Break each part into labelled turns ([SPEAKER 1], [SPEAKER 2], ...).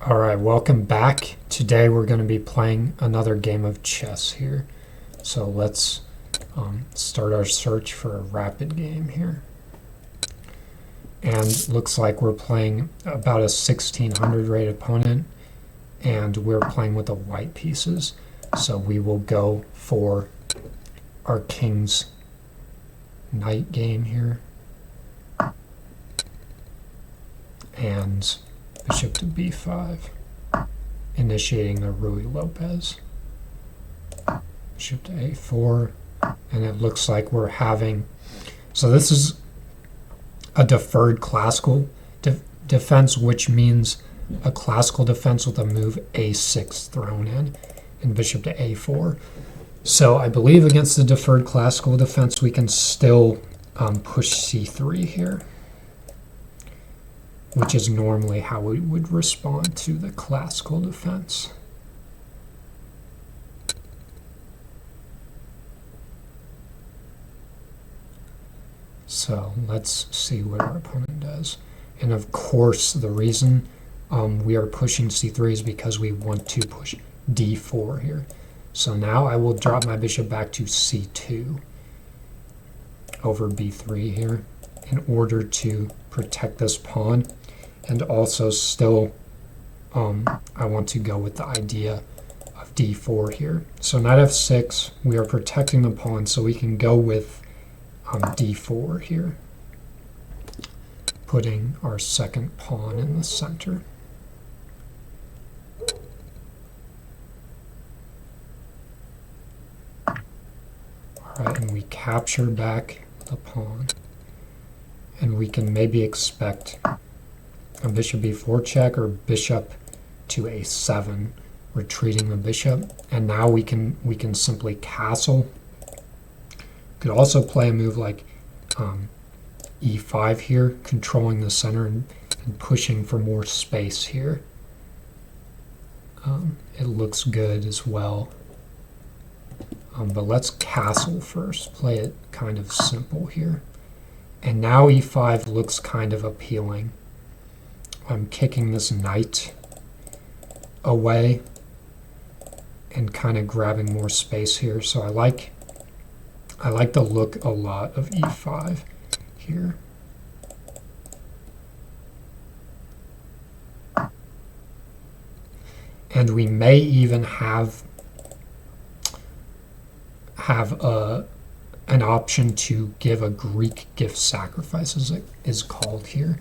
[SPEAKER 1] Alright, welcome back. Today we're going to be playing another game of chess here. So let's start our search for a rapid game here. And looks like we're playing about a 1600 rate opponent, and we're playing with the white pieces. So we will go for our king's knight game here. And bishop to b5, initiating the Ruy Lopez. Bishop to a4, and it looks like we're having, so this is a deferred classical defense, which means a classical defense with a move a6 thrown in, and bishop to a4. So I believe against the deferred classical defense we can still push c3 here, which is normally how we would respond to the classical defense. So let's see what our opponent does. And of course, the reason we are pushing c3 is because we want to push d4 here. So now I will drop my bishop back to c2 over b3 here in order to protect this pawn. And also still, I want to go with the idea of d4 here. So knight f6, we are protecting the pawn, so we can go with d4 here, putting our second pawn in the center. All right, and we capture back the pawn. And we can maybe expect a bishop b4 check or bishop to a7, retreating the bishop. And now we can simply castle. Could also play a move like e5 here, controlling the center and pushing for more space here. It looks good as well. But let's castle first, play it kind of simple here. And now e5 looks kind of appealing. I'm kicking this knight away and kind of grabbing more space here. So I like the look a lot of e5 here. And we may even have an option to give a Greek gift sacrifice, as it is called here.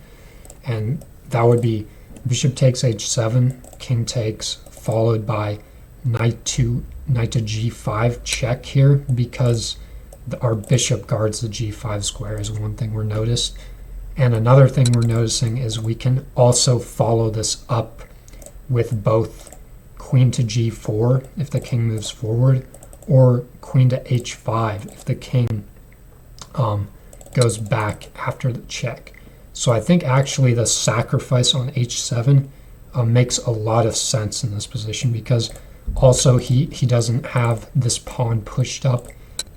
[SPEAKER 1] And that would be bishop takes h7, king takes, followed by knight to g5 check here, because our bishop guards the g5 square is one thing we're noticed. And another thing we're noticing is we can also follow this up with both queen to g4 if the king moves forward, or queen to h5 if the king goes back after the check. So I think actually the sacrifice on h7 makes a lot of sense in this position, because also he doesn't have this pawn pushed up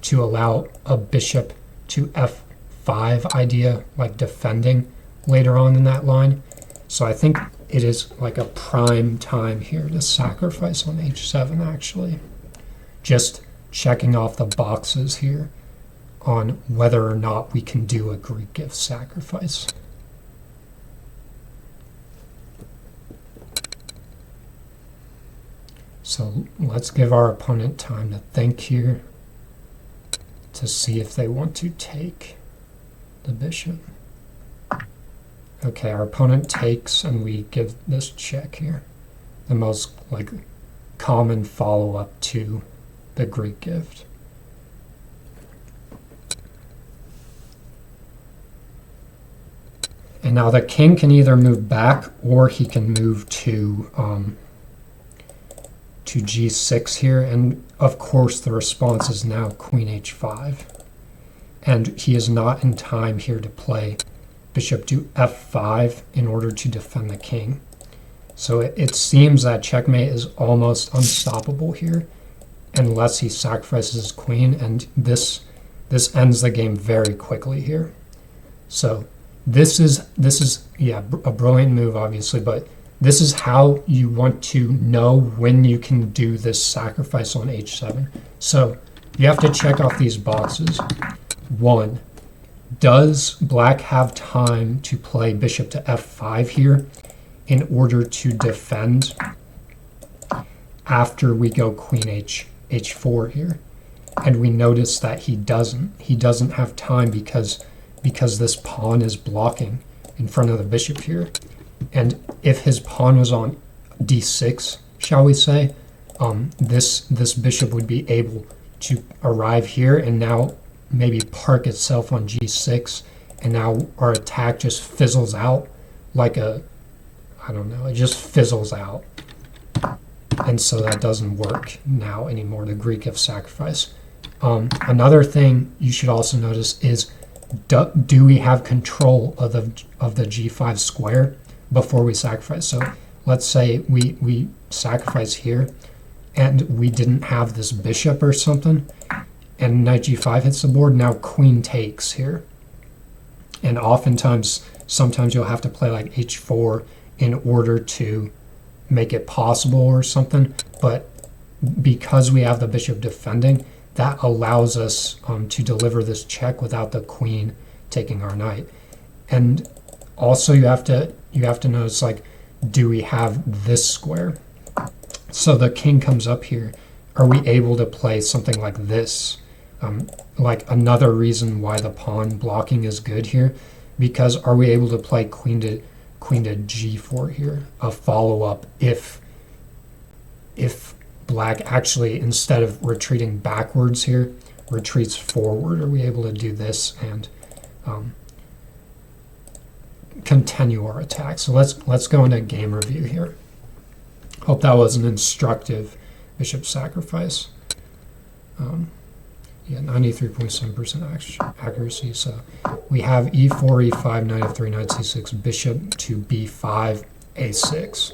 [SPEAKER 1] to allow a bishop to f5 idea, like defending later on in that line. So I think it is like a prime time here to sacrifice on h7 actually. Just checking off the boxes here on whether or not we can do a Greek gift sacrifice. So let's give our opponent time to think here to see if they want to take the bishop. Okay, our opponent takes and we give this check here. The most common follow-up to the Greek gift. And now the king can either move back or he can move to g6 here, and of course the response is now queen h5, and he is not in time here to play bishop to f5 in order to defend the king. So it seems that checkmate is almost unstoppable here unless he sacrifices his queen, and this ends the game very quickly here. So this is a brilliant move obviously, but this is how you want to know when you can do this sacrifice on h7. So you have to check off these boxes. 1, does black have time to play bishop to f5 here in order to defend after we go queen h4 here? And we notice that he doesn't have time because this pawn is blocking in front of the bishop here. And if his pawn was on d6, shall we say, this bishop would be able to arrive here and now maybe park itself on g6, and now our attack just fizzles out like a, I don't know, it just fizzles out. And so that doesn't work now anymore, the Greek gift sacrifice. Another thing you should also notice is, do we have control of the g5 square before we sacrifice? So let's say we sacrifice here and we didn't have this bishop or something, and knight g5 hits the board. Now queen takes here, and sometimes you'll have to play like h4 in order to make it possible or something. But because we have the bishop defending, that allows us to deliver this check without the queen taking our knight. And also you have to notice, like, do we have this square? So the king comes up here. Are we able to play something like this? Like another reason why the pawn blocking is good here, because are we able to play queen to g4 here, a follow-up if black actually, instead of retreating backwards here, retreats forward? Are we able to do this and continue our attack? So let's go into game review here. Hope that was an instructive bishop sacrifice. Yeah, 93.7% accuracy. So we have e4, e5, knight f3, knight c6, bishop to b5, a6,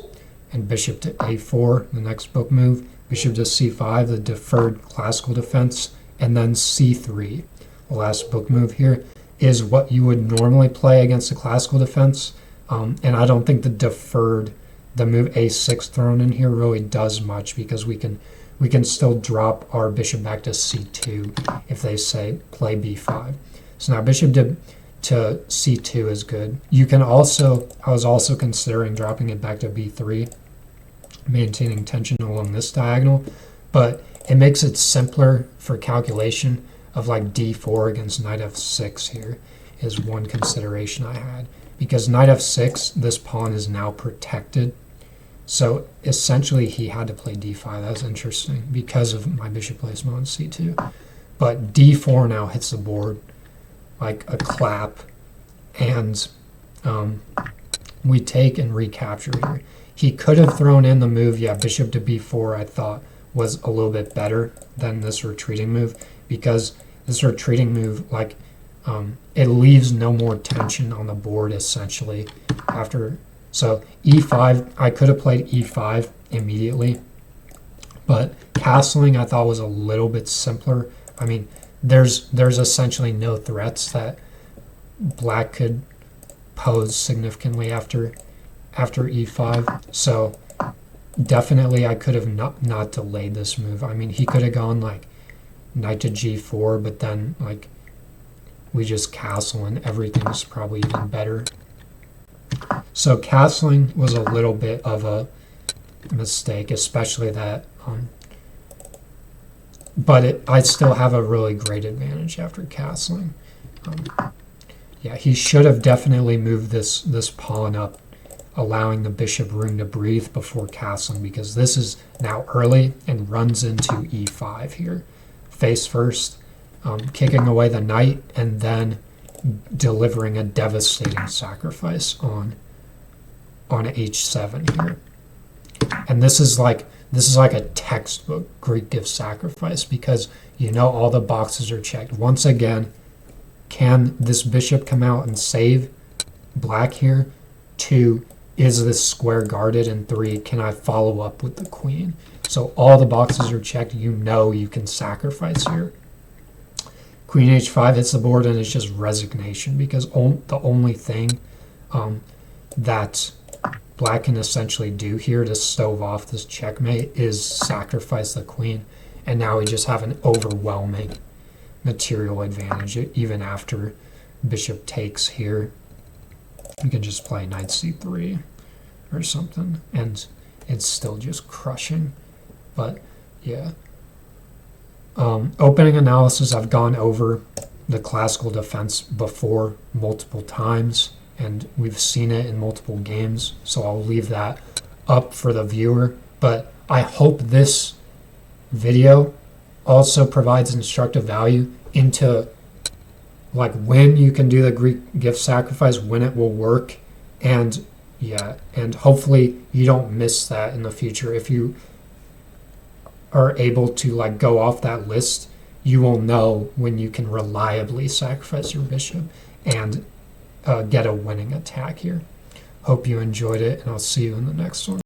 [SPEAKER 1] and bishop to a4, the next book move, bishop to c5, the deferred classical defense, and then c3. The last book move here is what you would normally play against a classical defense, and I don't think the move a6 thrown in here really does much, because we can still drop our bishop back to c2 if they say play b5. So now bishop to c2 is good. You can also, I was also considering dropping it back to b3, maintaining tension along this diagonal, but it makes it simpler for calculation of like d4 against knight f6 here is one consideration I had, because knight f6, this pawn is now protected. So essentially he had to play d5. That's interesting because of my bishop placement on c2. But d4 now hits the board like a clap, and we take and recapture here. He could have thrown in the move, yeah, bishop to b4, I thought was a little bit better than this retreating move, because this retreating move, like, it leaves no more tension on the board essentially after. So e5, I could have played e5 immediately, but castling I thought was a little bit simpler. I mean, there's essentially no threats that black could pose significantly after e5. So definitely I could have not delayed this move. I mean, he could have gone like knight to g4, but then like we just castle and everything's probably even better. So castling was a little bit of a mistake, especially that, but I still have a really great advantage after castling. Yeah, he should have definitely moved this pawn up, allowing the bishop room to breathe before castling, because this is now early and runs into e5 here. Face first, kicking away the knight, and then delivering a devastating sacrifice on h7 here. And this is like a textbook Greek gift sacrifice, because you know all the boxes are checked. Once again, can this bishop come out and save black here? 2, is this square guarded? And 3, can I follow up with the queen? So all the boxes are checked. You know you can sacrifice here. Queen h5 hits the board, and it's just resignation, because the only thing that black can essentially do here to stove off this checkmate is sacrifice the queen, and now we just have an overwhelming material advantage even after bishop takes here. We can just play knight c3 or something, and it's still just crushing. But yeah, opening analysis, I've gone over the classical defense before multiple times, and we've seen it in multiple games, so I'll leave that up for the viewer. But I hope this video also provides instructive value into like when you can do the Greek gift sacrifice, when it will work, and yeah, and hopefully you don't miss that in the future. If you are able to like go off that list, you will know when you can reliably sacrifice your bishop and get a winning attack here. Hope you enjoyed it, and I'll see you in the next one.